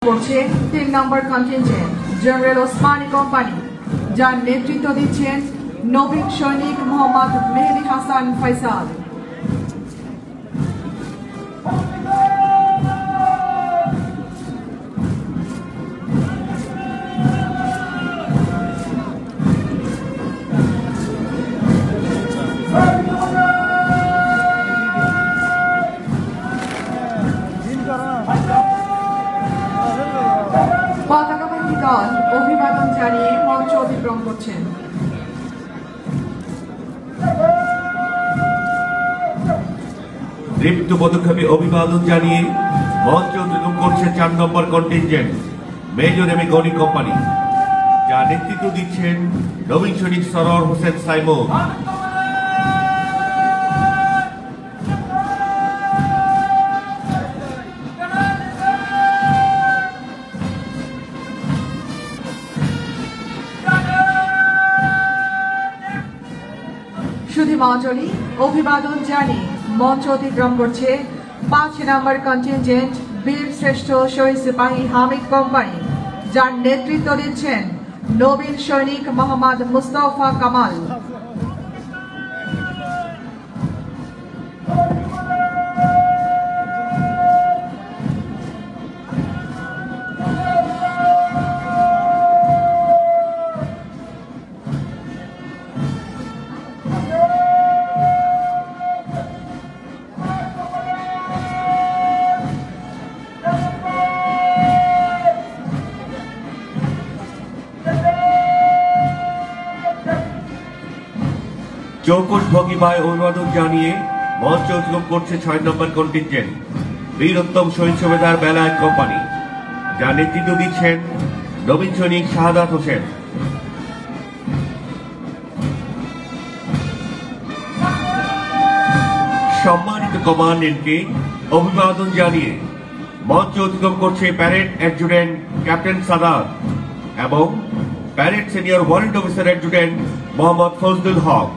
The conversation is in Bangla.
করছে 3 নম্বর কন্টিনজেন্ট জেনারেল ওসমানী কোম্পানি, যার নেতৃত্ব দিচ্ছেন নবীন সৈনিক মোহাম্মদ মেহেদী হাসান ফয়সাল। পতাকাবাহী দল অভিবাদন জানিয়ে মঞ্চ অতিক্রম করছেন। দীপ্ত পদক্ষেপে অভিবাদন জানিয়ে মঞ্চ অতিক্রম করছে 4 নম্বর contingent major M A Gani company, যার নেতৃত্ব দিচ্ছেন নবীন সৈনিক সরোয়ার হোসেন সাইমন। সুধীমাঞ্জলি অভিবাদন জানিয়ে মঞ্চ অতিক্রম করছে 5 নম্বর কন্টিনজেন্ট বীর শ্রেষ্ঠ শহীদ সিপাহী হামিদ কোম্পানি, যার নেতৃত্ব দিচ্ছেন নবীন সৈনিক মোহাম্মদ মুস্তফা কামাল। চৌকস ভঙ্গিমায় অভিবাদন জানিয়ে মঞ্চ অতিক্রম করছে 6 নম্বর কন্টিনজেন্ট বীরোত্তম শহীদ সুবেদার বেলায়েত কোম্পানি, যার নেতৃত্ব দিচ্ছেন নবীন সৈনিক শাহাদাত হোসেন। সম্মানিত কমান্ডেন্টকে অভিবাদন জানিয়ে মঞ্চ অতিক্রম করছে প্যারেড অ্যাডজুটেন্ট ক্যাপ্টেন সাদাত এবং parade senior warrant officer adjutant Mohammad Fazlul হক।